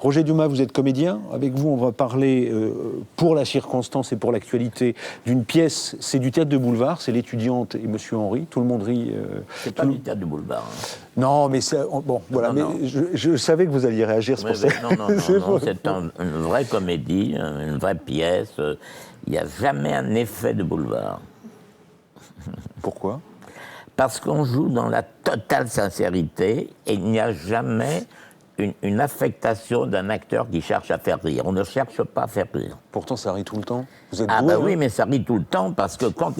Roger Dumas, vous êtes comédien. Avec vous, on va parler, pour la circonstance et pour l'actualité, d'une pièce. C'est du théâtre de boulevard, c'est L'étudiante et Monsieur Henri. Tout le monde rit. C'est pas du théâtre de boulevard. Hein. Non, mais bon, voilà. Non, mais je savais que vous alliez réagir, c'est pour ça. Non, c'est une vraie comédie, une vraie pièce. Il n'y a jamais un effet de boulevard. Pourquoi ? Parce qu'on joue dans la totale sincérité et il n'y a jamais une affectation d'un acteur qui cherche à faire rire. On ne cherche pas à faire rire. Pourtant, ça rit tout le temps. Vous êtes doué, oui, mais ça rit tout le temps parce que quand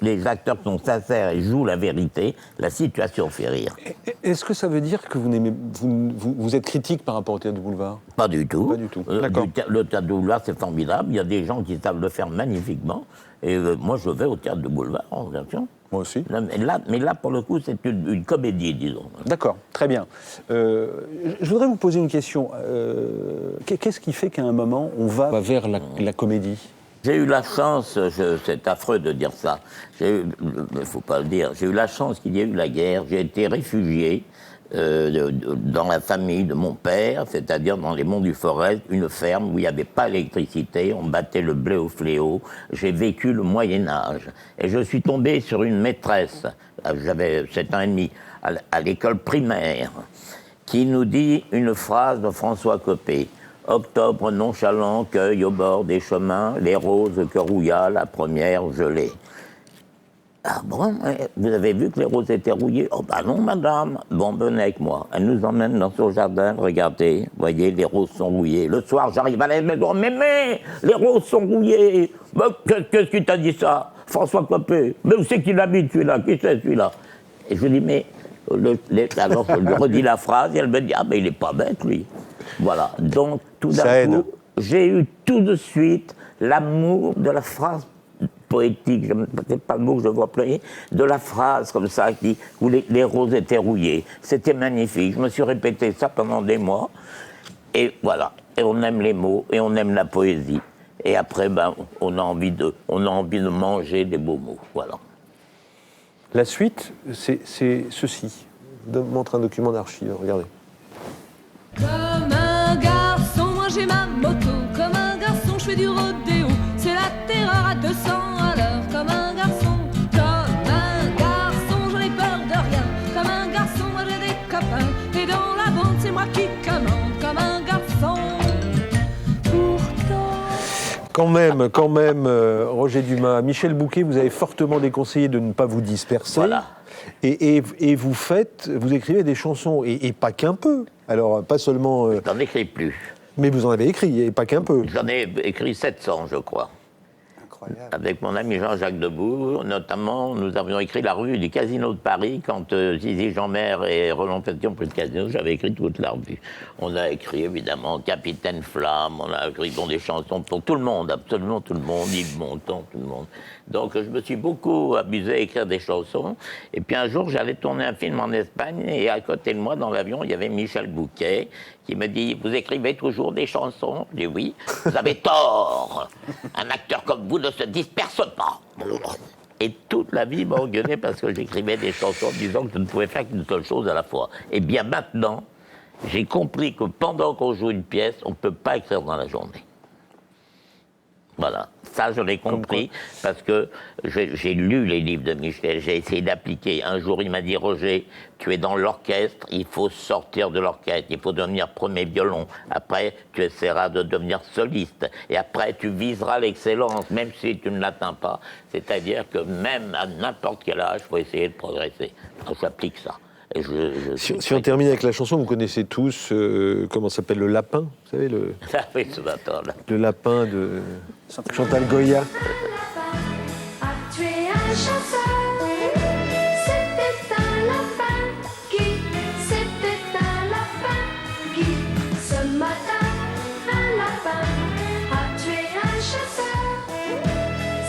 les acteurs sont sincères et jouent la vérité, la situation fait rire. Est-ce que ça veut dire que vous êtes critique par rapport au théâtre de boulevard ? Pas du tout. Pas du tout. D'accord. Le théâtre de boulevard, c'est formidable. Il y a des gens qui savent le faire magnifiquement. Et moi, je vais au théâtre de boulevard, bien sûr. Moi aussi. Mais là, pour le coup, c'est une comédie, disons. D'accord, très bien. Je voudrais vous poser une question. Qu'est-ce qui fait qu'à un moment, on va vers la comédie ? J'ai eu la chance, c'est affreux de dire ça, il ne faut pas le dire, j'ai eu la chance qu'il y ait eu la guerre. J'ai été réfugié dans la famille de mon père, c'est-à-dire dans les monts du Forez, une ferme où il n'y avait pas d'électricité, on battait le blé au fléau. J'ai vécu le Moyen-Âge. Et je suis tombé sur une maîtresse, j'avais 7 ans et demi, à l'école primaire, qui nous dit une phrase de François Copé. « Octobre nonchalant cueille au bord des chemins les roses que rouilla la première gelée. » Ah bon, vous avez vu que les roses étaient rouillées? Oh ben non, madame. Bon, venez avec moi. Elle nous emmène dans son jardin, regardez, voyez, les roses sont rouillées. Le soir, j'arrive à la maison, mais, les roses sont rouillées. Ben, qu'est-ce qui t'a dit ça? François Copé. Mais où c'est qu'il habite, celui-là? Qui c'est, celui-là? Et je lui dis, mais, alors je lui redis la phrase, et elle me dit, ah ben il est pas bête, lui. Voilà, donc tout d'un coup, j'ai eu tout de suite l'amour de la phrase poétique, c'est pas le mot que je veux employer, de la phrase comme ça, où les roses étaient rouillées. C'était magnifique, je me suis répété ça pendant des mois, et voilà, et on aime les mots, et on aime la poésie. Et après, ben, on a envie de manger des beaux mots, voilà. La suite, c'est ceci. Je montre un document d'archives, regardez. Comme un garçon, moi j'ai ma moto. Comme un garçon, je fais du rodéo. C'est la terreur à 200 à l'heure. Comme un garçon, j'en ai peur de rien. Comme un garçon, moi j'ai des copains. Et dans la bande, c'est moi qui commande. Comme un garçon, pourtant. Quand même, Roger Dumas, Michel Bouquet, vous avez fortement déconseillé de ne pas vous disperser. Voilà. Et vous écrivez des chansons, et pas qu'un peu. Alors, pas seulement... Je n'en écris plus. Mais vous en avez écrit, et pas qu'un peu. J'en ai écrit 700, je crois. Incroyable. Avec mon ami Jean-Jacques Debout, notamment, nous avions écrit La revue du Casino de Paris, quand Zizi Jeanmaire et Roland Petit ont pris le casino, j'avais écrit toute la revue. On a écrit, évidemment, Capitaine Flamme, on a écrit des chansons pour tout le monde, absolument tout le monde, Yves Montand, tout le monde. Donc je me suis beaucoup amusé à écrire des chansons. Et puis un jour, j'allais tourner un film en Espagne, et à côté de moi, dans l'avion, il y avait Michel Bouquet, qui me dit « Vous écrivez toujours des chansons ?» Je dis « Oui. »« Vous avez tort. Un acteur comme vous ne se disperse pas. » Et toute la vie, il m'a engueulé parce que j'écrivais des chansons disant que je ne pouvais faire qu'une seule chose à la fois. Et bien maintenant, j'ai compris que pendant qu'on joue une pièce, on ne peut pas écrire dans la journée. Voilà, ça je l'ai compris parce que j'ai lu les livres de Michel, j'ai essayé d'appliquer. Un jour il m'a dit « Roger, tu es dans l'orchestre, il faut sortir de l'orchestre, il faut devenir premier violon. Après tu essaieras de devenir soliste et après tu viseras l'excellence, même si tu ne l'atteins pas. C'est-à-dire que même à n'importe quel âge, il faut essayer de progresser. Alors j'applique ça. Et si on termine avec la chanson, vous connaissez tous, comment s'appelle, Le Lapin, vous savez, oui, ce matin-là. Le Lapin de Chantal Goya. A tué un chasseur, c'était un lapin qui, ce matin, un lapin a tué un chasseur,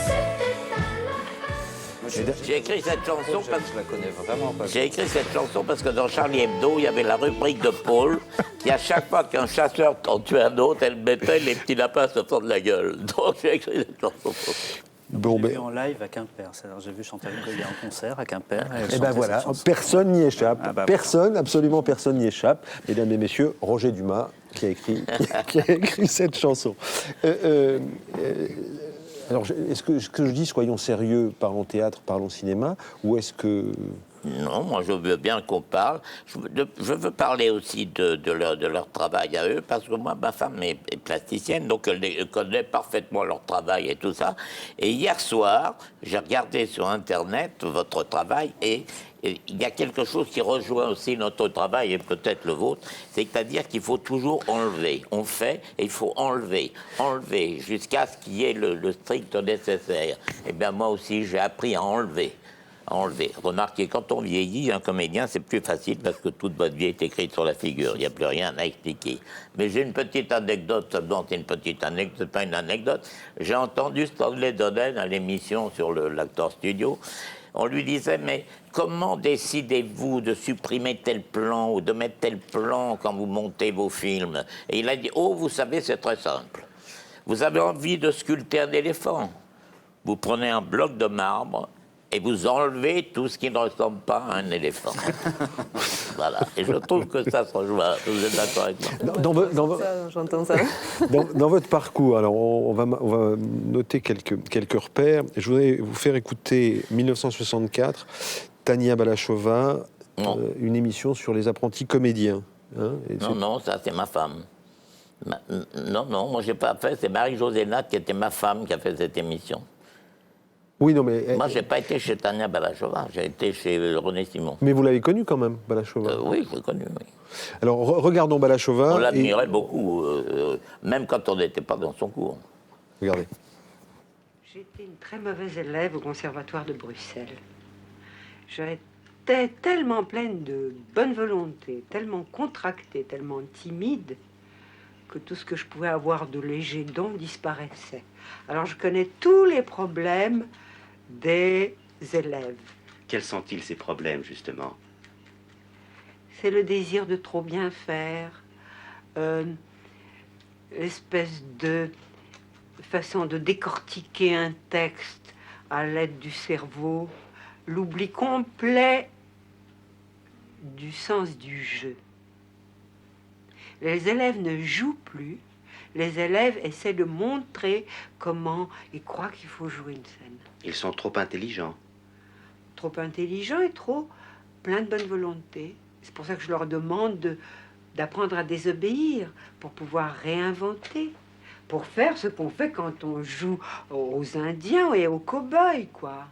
c'était un lapin. J'ai écrit cette chanson parce que je la connais vraiment pas. J'ai écrit cette chanson parce que dans Charlie Hebdo, il y avait la rubrique de Paul qui, à chaque fois qu'un chasseur en tuait un autre, elle mettait les petits lapins se fendre la gueule. Donc j'ai écrit cette chanson. Bon, J'ai vu en live à Quimper. C'est-à-dire, j'ai vu Chantal Goya en concert à Quimper. Et ben voilà, personne n'y échappe. Ah bah, Personne, absolument personne n'y échappe. Mesdames et messieurs, Roger Dumas qui a écrit cette chanson. Alors, est-ce que ce que je dis, soyons sérieux, parlons théâtre, parlons cinéma, ou est-ce que... Non, moi je veux bien qu'on parle. Je veux parler aussi de leur travail à eux, parce que moi, ma femme est plasticienne, donc elle connaît parfaitement leur travail et tout ça. Et hier soir, j'ai regardé sur Internet votre travail et il y a quelque chose qui rejoint aussi notre travail et peut-être le vôtre, c'est-à-dire qu'il faut toujours enlever. On fait et il faut enlever, jusqu'à ce qu'il y ait le strict nécessaire. Eh bien moi aussi, j'ai appris à enlever. Remarquez, quand on vieillit, un comédien, c'est plus facile parce que toute votre vie est écrite sur la figure. Il n'y a plus rien à expliquer. Mais j'ai une petite anecdote, seulement c'est une petite anecdote, pas une anecdote. J'ai entendu Stanley Donen à l'émission sur l'Actor Studio. On lui disait, mais comment décidez-vous de supprimer tel plan ou de mettre tel plan quand vous montez vos films? Et il a dit, oh, vous savez, c'est très simple. Vous avez envie de sculpter un éléphant. Vous prenez un bloc de marbre et vous enlevez tout ce qui ne ressemble pas à un éléphant. Voilà. Et je trouve que ça se rejoint. Vous êtes d'accord avec moi? J'entends ça. Dans votre parcours, alors on va noter quelques repères. Je voudrais vous faire écouter 1964, Tania Balachova, une émission sur les apprentis comédiens. Hein, non, ça c'est ma femme. Non, moi j'ai pas fait. C'est Marie-Josée Nat qui était ma femme qui a fait cette émission. Oui, non, mais... Moi, je n'ai pas été chez Tania Balachova, j'ai été chez René Simon. Mais vous l'avez connue quand même, Balachova? Oui, je l'ai connue, oui. Alors, regardons Balachova. On l'admirait beaucoup, même quand on n'était pas dans son cours. Regardez. J'étais une très mauvaise élève au Conservatoire de Bruxelles. J'étais tellement pleine de bonne volonté, tellement contractée, tellement timide, que tout ce que je pouvais avoir de léger don disparaissait. Alors, je connais tous les problèmes des élèves. Quels sont-ils, ces problèmes, justement? C'est le désir de trop bien faire, l'espèce de façon de décortiquer un texte à l'aide du cerveau, l'oubli complet du sens du jeu. Les élèves ne jouent plus, les élèves essaient de montrer comment ils croient qu'il faut jouer une scène. Ils sont trop intelligents. Trop intelligents et trop pleins de bonne volonté. C'est pour ça que je leur demande d'apprendre à désobéir, pour pouvoir réinventer, pour faire ce qu'on fait quand on joue aux Indiens et aux cow-boys, quoi.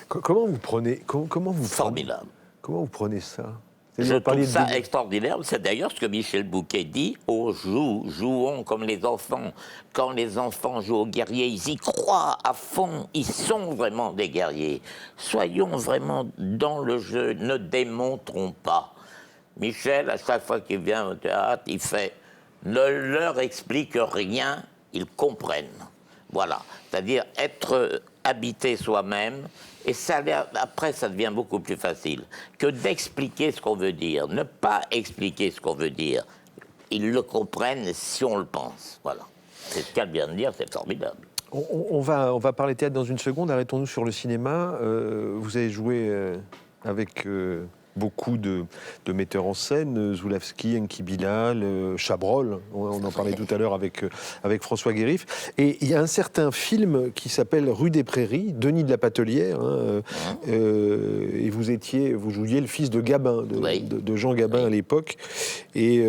Comment vous prenez... Comment vous Formidable. Comment vous prenez ça? Je trouve ça extraordinaire. C'est d'ailleurs ce que Michel Bouquet dit. Oh, jouons comme les enfants. Quand les enfants jouent aux guerriers, ils y croient à fond. Ils sont vraiment des guerriers. Soyons vraiment dans le jeu. Ne démontrons pas. Michel, à chaque fois qu'il vient au théâtre, il fait « Ne leur explique rien, ils comprennent ». Voilà. C'est-à-dire être habité soi-même. Et ça, après, ça devient beaucoup plus facile que d'expliquer ce qu'on veut dire. Ne pas expliquer ce qu'on veut dire. Ils le comprennent si on le pense. Voilà. C'est ce qu'elle vient de dire, c'est formidable. On va parler théâtre dans une seconde. Arrêtons-nous sur le cinéma. Vous avez joué avec beaucoup de metteurs en scène, Zulawski, Enki Bilal, Chabrol, on en parlait tout à l'heure avec François Guérif. Et il y a un certain film qui s'appelle Rue des Prairies, Denis de la Patelière, et vous jouiez le fils de Gabin, de Jean Gabin à l'époque. Et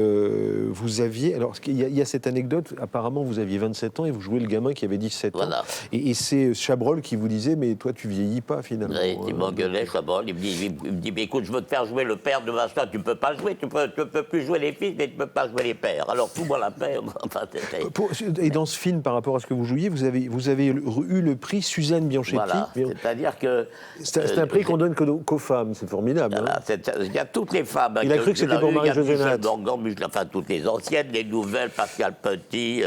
vous aviez... Alors, il y a cette anecdote, apparemment vous aviez 27 ans et vous jouez le gamin qui avait 17 ans. Et c'est Chabrol qui vous disait, mais toi tu vieillis pas finalement. Oui, il m'engueulait, Chabrol, il me dit, mais écoute, je veux te faire jouer le père de Machin, tu peux pas le jouer, tu peux plus jouer les fils, mais tu peux pas jouer les pères. Alors fous-moi la paix. Enfin, et dans ce film, par rapport à ce que vous jouiez, vous avez eu le prix Suzanne Bianchetti. Voilà, c'est-à-dire que... C'est un prix qu'on donne qu'aux femmes, c'est formidable. Voilà, il y a toutes les femmes. Il a cru que c'était pour Marie-Josée Nat. Enfin, toutes les anciennes, les nouvelles, Pascal Petit,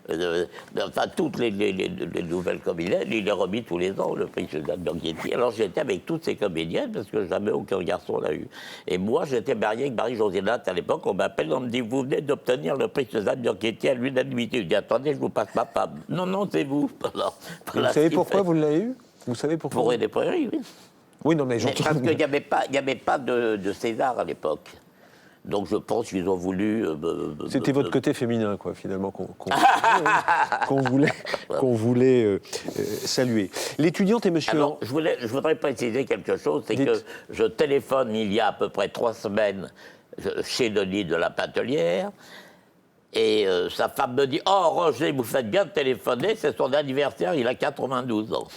enfin, toutes les nouvelles comédiennes, il est remis tous les ans, le prix Suzanne Bianchetti. Alors j'étais avec toutes ces comédiennes, parce que jamais aucun garçon l'a eu. rue. Et moi, j'étais marié avec Marie-Josée Latte à l'époque. On m'appelle, on me dit, vous venez d'obtenir le prix Suzanne Bianchetti à l'unanimité. Je dis, attendez, je vous passe ma femme. Non, non, c'est vous. Voilà. Et vous savez pourquoi vous l'avez eu? Vous savez pourquoi? Forêt des Prairies, oui. Oui, non, mais Mais j'entends. parce qu'il n'y avait pas de César à l'époque. Donc je pense qu'ils ont voulu... C'était votre côté féminin, quoi, finalement, qu'on voulait saluer. L'étudiante et monsieur... Alors, je voudrais préciser quelque chose, c'est que je téléphone il y a à peu près 3 semaines chez Denis de la Patelière, et sa femme me dit « Oh, Roger, vous faites bien de téléphoner, c'est son anniversaire, il a 92 ans. »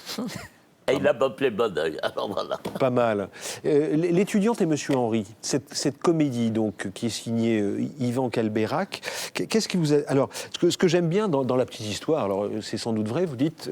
Et il a appelé bon oeil. Alors voilà. Pas mal. L'étudiante et monsieur Henry, cette comédie donc qui est signée Yvan Calbeyrac, qu'est-ce qui vous a... Alors, ce que j'aime bien dans la petite histoire, alors c'est sans doute vrai, vous dites,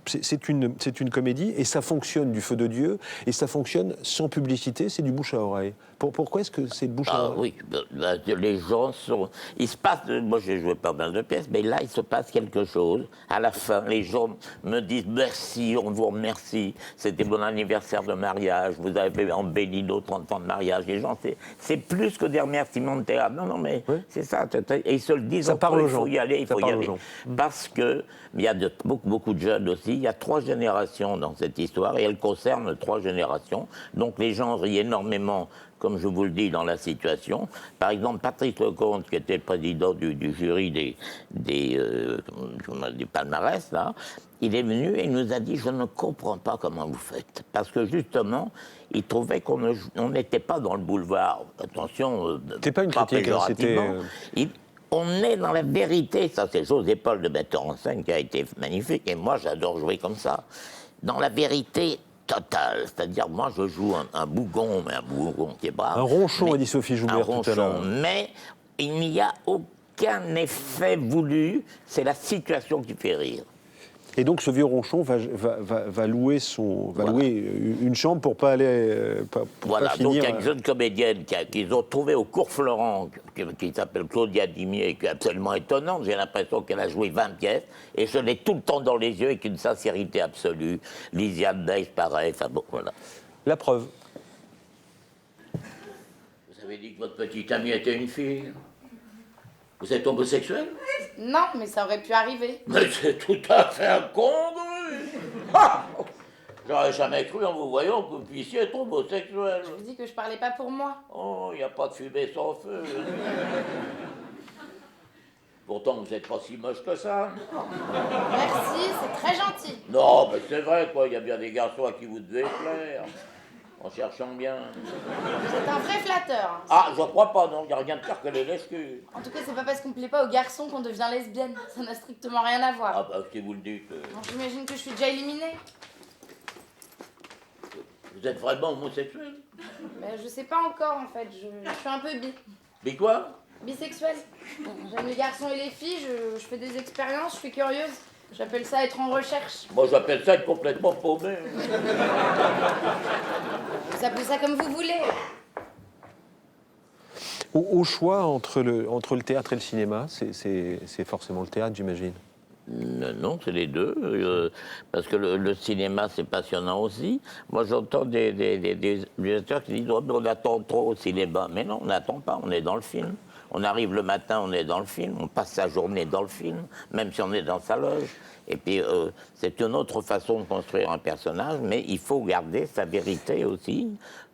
c'est une comédie et ça fonctionne du feu de Dieu et ça fonctionne sans publicité, c'est du bouche à oreille. Pourquoi est-ce que c'est de bouche à oreille? Oui, les gens sont... Il se passe... Moi, j'ai joué pas mal de pièces, mais là, il se passe quelque chose. À la fin, les gens me disent « Merci, on vous remercie. C'était mon anniversaire de mariage. Vous avez embelli nos 30 ans de mariage. » Les gens, c'est plus que des remerciements de théâtre. Non, mais c'est ça. Et ils se le disent. Ça parle aux gens. Il faut y aller, il faut y aller. Parce qu'il y a beaucoup de jeunes aussi. Il y a 3 générations dans cette histoire et elle concerne 3 générations. Donc les gens rient énormément, comme je vous le dis, dans la situation. Par exemple, Patrice Lecomte, qui était le président du jury des palmarès, là, il est venu et il nous a dit « Je ne comprends pas comment vous faites. » Parce que justement, il trouvait qu'on n'était pas dans le boulevard. Attention, c'est pas une critique, c'était... On est dans la vérité. Ça, c'est José Paul, le metteur en scène, qui a été magnifique. Et moi, j'adore jouer comme ça. Dans la vérité totale. C'est-à-dire, moi, je joue un bougon, mais un bougon qui est brave. Un ronchon, a dit Sophie Joubert tout à l'heure. Mais il n'y a aucun effet voulu. C'est la situation qui fait rire. Et donc ce vieux ronchon va louer une chambre pour pas aller pour pas finir. Donc il y a une jeune comédienne qu'ils ont trouvée au Cours Florent, qui s'appelle Claudia Dimier, qui est absolument étonnante. J'ai l'impression qu'elle a joué 20 pièces, et je l'ai tout le temps dans les yeux avec une sincérité absolue. Lisiane Neis, pareil, enfin bon, voilà. La preuve. Vous avez dit que votre petite amie était une fille. Vous êtes homosexuel? Non, mais ça aurait pu arriver. Mais c'est tout à fait incongru. Ah, j'aurais jamais cru en vous voyant que vous puissiez être homosexuel. Je vous dis que je parlais pas pour moi. Oh, il n'y a pas de fumée sans feu. Pourtant, vous n'êtes pas si moche que ça. Merci, c'est très gentil. Non, mais c'est vrai, quoi. Il y a bien des garçons à qui vous devez plaire. En cherchant bien. C'est un vrai flatteur. Ah, je crois pas, non. Il n'y a rien de pire que les lèches-culs. En tout cas, c'est pas parce qu'on plaît pas aux garçons qu'on devient lesbienne. Ça n'a strictement rien à voir. Ah, bah, si vous le dites. Bon, j'imagine que je suis déjà éliminée. Vous êtes vraiment homosexuel? Mais je sais pas encore, en fait. Je suis un peu bi. Mais quoi? Bisexuelle. J'aime les garçons et les filles. Je fais des expériences. Je suis curieuse. J'appelle ça être en recherche. Moi, j'appelle ça être complètement paumé. Vous appelez ça comme vous voulez. Au choix entre le théâtre et le cinéma, c'est forcément le théâtre, j'imagine. Non, c'est les deux. Parce que le cinéma, c'est passionnant aussi. Moi, j'entends des acteurs qui disent oh, on attend trop au cinéma. Mais non, on n'attend pas, on est dans le film. On arrive le matin, on est dans le film, on passe sa journée dans le film, même si on est dans sa loge. Et puis, c'est une autre façon de construire un personnage, mais il faut garder sa vérité aussi.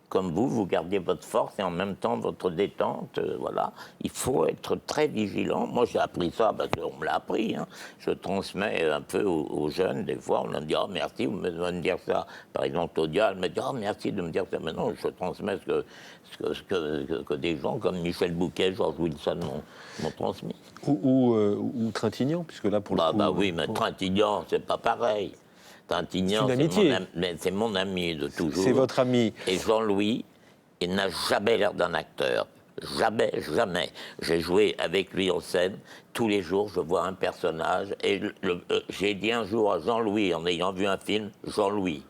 Comme vous gardez votre force et en même temps votre détente, voilà. Il faut être très vigilant. Moi, j'ai appris ça parce qu'on me l'a appris. Hein. Je transmets un peu aux jeunes. Des fois, on leur dit « Oh, merci, vous me devez me dire ça. » Par exemple, Claudia, elle me dit « Oh, merci de me dire ça. » Mais non, je transmets ce que des gens comme Michel Bouquet, Georges Wilson m'ont transmis. Ou Trintignant, puisque là, pour le coup... Bah oui, mais Trintignant, c'est pas pareil. Trintignant, c'est mon ami de toujours. C'est votre ami. Et Jean-Louis, il n'a jamais l'air d'un acteur. Jamais, jamais. J'ai joué avec lui en scène. Tous les jours, je vois un personnage. Et j'ai dit un jour à Jean-Louis, en ayant vu un film, Jean-Louis,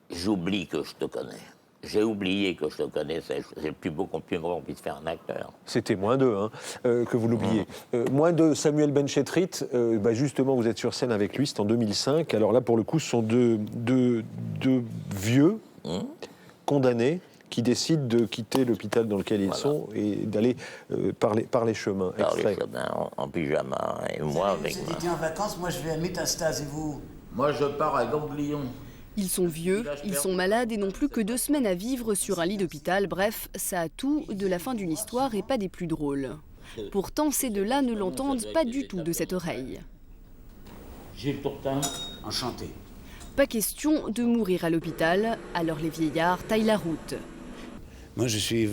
j'oublie que je te connais. J'ai oublié que je te connaissais. C'est le plus beau compliment qu'on puisse faire un acteur. C'était -2, hein, que vous l'oubliez. -2, Samuel Benchetrit, justement, vous êtes sur scène avec lui, c'est en 2005. Alors là, pour le coup, ce sont deux vieux condamnés qui décident de quitter l'hôpital dans lequel ils sont et d'aller par les chemins. Par les Extrait. chemins, en pyjama, et moi avec Vous moi. étiez en vacances, moi je vais à Métastase et vous? Moi, je pars à Ganglion. Ils sont vieux, ils sont malades et n'ont plus que 2 semaines à vivre sur un lit d'hôpital. Bref, ça a tout de la fin d'une histoire et pas des plus drôles. Pourtant, ces deux-là ne l'entendent pas du tout de cette oreille. Gilles Tourtin. Enchanté. Pas question de mourir à l'hôpital, alors les vieillards taillent la route. Moi je suis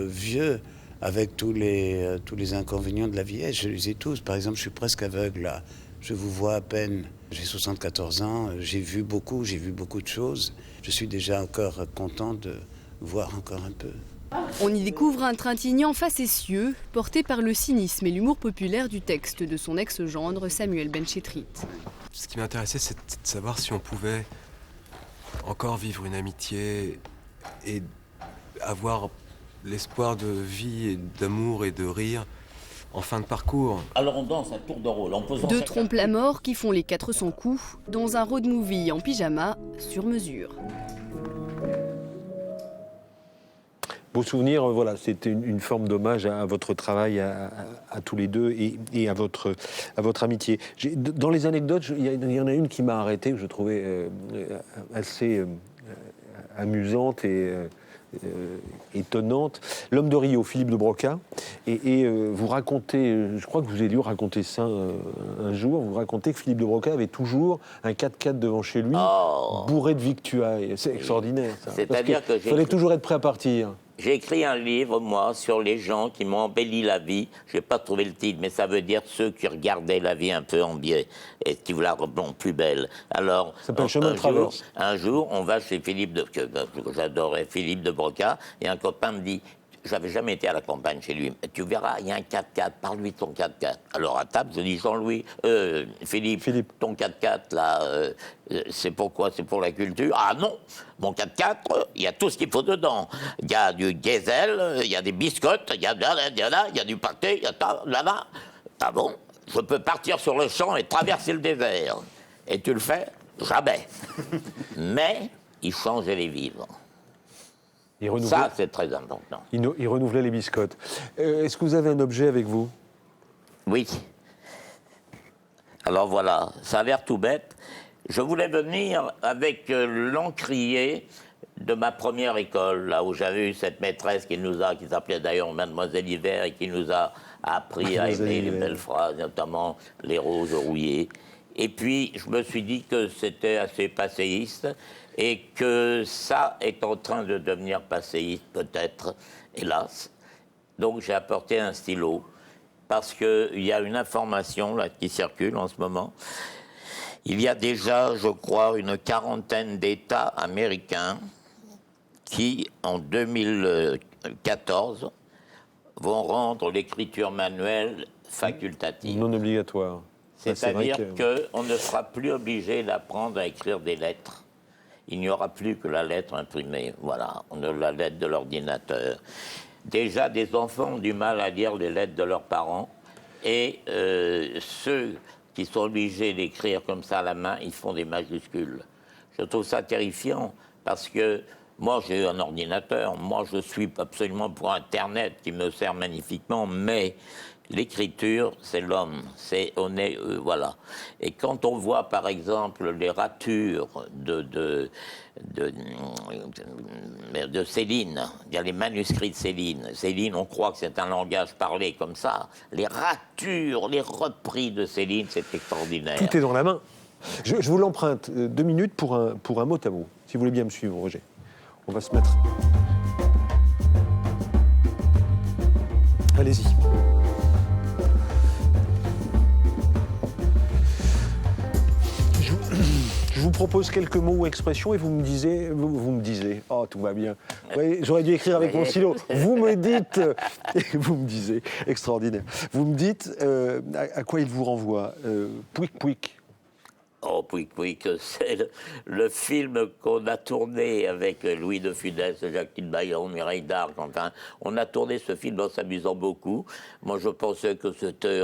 vieux avec tous les inconvénients de la vieillesse, je les ai tous. Par exemple, je suis presque aveugle là, je vous vois à peine. J'ai 74 ans, j'ai vu beaucoup de choses. Je suis déjà encore content de voir encore un peu. On y découvre un Trintignant facétieux, porté par le cynisme et l'humour populaire du texte de son ex-gendre Samuel Benchetrit. Ce qui m'intéressait, c'est de savoir si on pouvait encore vivre une amitié et avoir l'espoir de vie, et d'amour et de rire en fin de parcours. Alors on danse un tour de rôle en posant... 2 trompes-la-mort qui font les 400 coups dans un road movie en pyjama sur mesure. Beau souvenir, voilà, c'était une forme d'hommage à votre travail à tous les deux et à votre amitié. Dans les anecdotes, il y en a une qui m'a arrêté, que je trouvais assez amusante et étonnante. L'homme de Rio, Philippe de Broca, et vous racontez, je crois que vous avez dû raconter ça un jour, vous racontez que Philippe de Broca avait toujours un 4x4 devant chez lui, bourré de victuailles. C'est extraordinaire, ça. C'est-à-dire que fallait toujours être prêt à partir. J'ai écrit un livre, moi, sur les gens qui m'ont embelli la vie. Je n'ai pas trouvé le titre, mais ça veut dire ceux qui regardaient la vie un peu en biais et qui vous la rendent plus belle. Alors, ça s'appelle Chemin de Traverse. Un jour, on va chez Philippe que j'adorais, Philippe de Broca, et un copain me dit... J'avais jamais été à la campagne chez lui. Tu verras, il y a un 4x4, parle-lui de ton 4x4. Alors à table, je dis Jean-Louis, Philippe, ton 4x4, là, c'est pourquoi? C'est pour la culture? Ah non, mon 4x4, il y a tout ce qu'il faut dedans. Il y a du diesel, il y a des biscottes, il y a du pâté, il y a là. Ah bon? Je peux partir sur le champ et traverser le désert. Et tu le fais? Jamais. Mais il changeait les vivres. Ça, c'est très important. Il renouvelait les biscottes. Est-ce que vous avez un objet avec vous? Oui. Alors voilà, ça a l'air tout bête. Je voulais venir avec l'encrier de ma première école, là où j'avais eu cette maîtresse qui s'appelait d'ailleurs Mademoiselle Hiver, et qui nous a appris à aimer les belles phrases, notamment les roses rouillées. Et puis, je me suis dit que c'était assez passéiste, et que ça est en train de devenir passéiste, peut-être, hélas. Donc j'ai apporté un stylo, parce qu'il y a une information là, qui circule en ce moment. Il y a déjà, je crois, une 40aine d'États américains qui, en 2014, vont rendre l'écriture manuelle facultative. Non obligatoire. C'est-à-dire qu'on ne sera plus obligé d'apprendre à écrire des lettres. Il n'y aura plus que la lettre imprimée, voilà, on a la lettre de l'ordinateur. Déjà, des enfants ont du mal à lire les lettres de leurs parents, et ceux qui sont obligés d'écrire comme ça à la main, ils font des majuscules. Je trouve ça terrifiant, parce que moi, j'ai un ordinateur, moi, je suis absolument pour Internet, qui me sert magnifiquement, mais... L'écriture, c'est l'homme, voilà. Et quand on voit, par exemple, les ratures de Céline, il y a les manuscrits de Céline. Céline, on croit que c'est un langage parlé comme ça. Les ratures, les repris de Céline, c'est extraordinaire. Tout est dans la main. Je vous l'emprunte 2 minutes pour un mot à mot, si vous voulez bien me suivre, Roger. On va se mettre... Allez-y. Je vous propose quelques mots ou expressions et vous me disiez, oh tout va bien. Oui, j'aurais dû écrire avec mon stylo. Vous me dites, vous me disiez, extraordinaire. Vous me dites à quoi il vous renvoie. Pouic Pouic. Oh, Pouic Pouic, c'est le film qu'on a tourné avec Louis de Funès, Jacqueline Bayon, Mireille d'Arc. Enfin, on a tourné ce film en s'amusant beaucoup. Moi, je pensais que c'était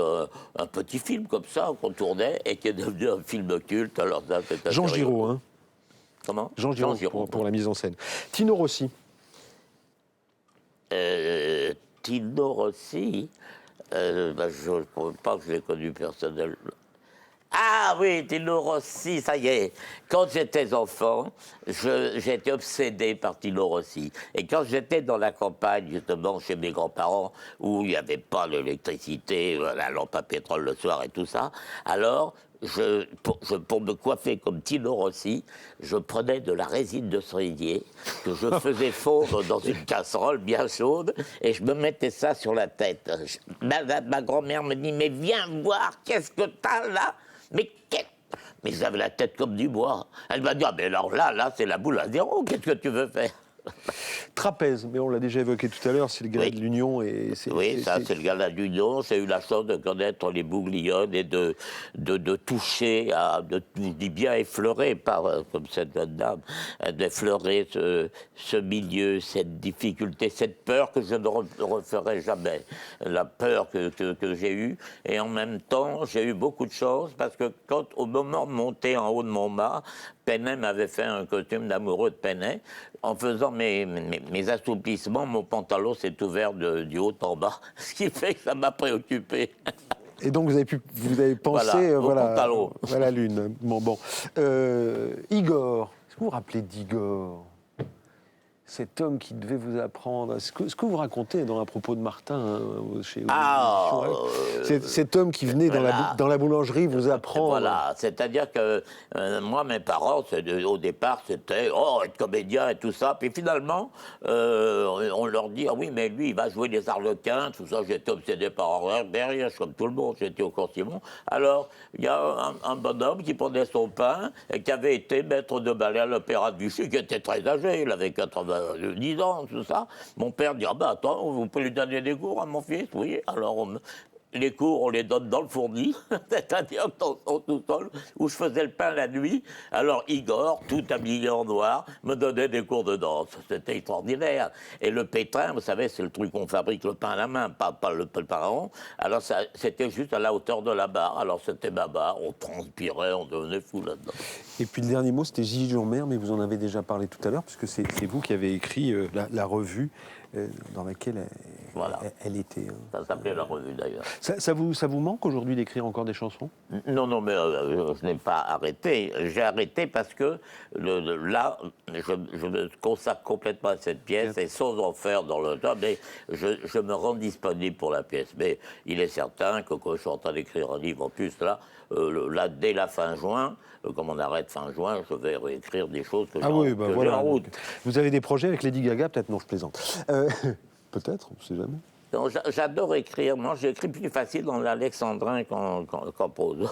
un petit film comme ça qu'on tournait et qui est devenu un film culte. Alors ça, c'est Jean Giraud, hein. Comment? Jean Giraud pour la mise en scène. Tino Rossi. Tino Rossi, je ne crois pas que je l'ai connu personnellement. Ah oui, Tino Rossi, ça y est. Quand j'étais enfant, j'étais obsédé par Tino Rossi. Et quand j'étais dans la campagne, justement, chez mes grands-parents, où il n'y avait pas l'électricité, la lampe à pétrole le soir et tout ça, alors, pour me coiffer comme Tino Rossi, je prenais de la résine de cerisier que je faisais fondre dans une casserole bien chaude et je me mettais ça sur la tête. Ma grand-mère me dit « Mais viens voir, qu'est-ce que t'as là ?» Mais j'avais la tête comme du bois. Elle m'a dit « Ah, mais alors là, c'est la boule à zéro, qu'est-ce que tu veux faire ?» Trapèze, mais on l'a déjà évoqué tout à l'heure, c'est le gala de l'Union. Oui, ça c'est le gala de l'Union. J'ai eu la chance de connaître les Bouglione et de toucher, je dis bien effleurer, comme cette jeune dame, d'effleurer ce milieu, cette difficulté, cette peur que je ne referai jamais. La peur que j'ai eue. Et en même temps, j'ai eu beaucoup de chance parce que au moment de monter en haut de Montmartre, Penet m'avait fait un costume d'amoureux de Penet. En faisant mes assouplissements, mon pantalon s'est ouvert du haut en bas, ce qui fait que ça m'a préoccupé. Et donc vous avez pensé voilà, à la Lune. Bon. Igor, est-ce que vous vous rappelez d'Igor ? Cet homme qui devait vous apprendre, ce que vous racontez dans À propos de Martin, chez cet homme qui venait dans la boulangerie vous apprendre. Voilà, c'est-à-dire que moi, mes parents, au départ, c'était être comédien et tout ça. Puis finalement, on leur dit, ah oui, mais lui, il va jouer les Arlequins, tout ça. J'étais obsédé par derrière, comme tout le monde, j'étais au cours Simon. Alors, il y a un bonhomme qui prenait son pain et qui avait été maître de ballet à l'Opéra de Vichy, qui était très âgé, il avait 10 ans, tout ça. Mon père dit, ah ben attends, vous pouvez lui donner des cours à mon fils? Oui, alors les cours, on les donne dans le fourni, c'est-à-dire dans son sous-sol, où je faisais le pain la nuit. Alors Igor, tout habillé en noir, me donnait des cours de danse. C'était extraordinaire. Et le pétrin, vous savez, c'est le truc qu'on fabrique le pain à la main, pas le pain. Alors c'était juste à la hauteur de la barre. Alors c'était ma barre, on transpirait, on devenait fou là-dedans. Et puis le dernier mot, c'était Gigi Jeanmaire, mais vous en avez déjà parlé tout à l'heure, puisque c'est vous qui avez écrit la revue dans laquelle elle était. Ça s'appelait la revue d'ailleurs. Ça vous manque aujourd'hui d'écrire encore des chansons? Non, mais je n'ai pas arrêté. J'ai arrêté parce que là, je me consacre complètement à cette pièce et sans en faire dans le temps, mais je me rends disponible pour la pièce. Mais il est certain que quand je suis en train d'écrire un livre en plus, là, dès la fin juin, comme on arrête fin juin, je vais réécrire des choses que j'ai en route. Vous avez des projets avec Lady Gaga? Peut-être, non, je plaisante. Peut-être, on ne sait jamais. Donc, j'adore écrire. Moi, j'écris plus facile dans l'alexandrin qu'en prose.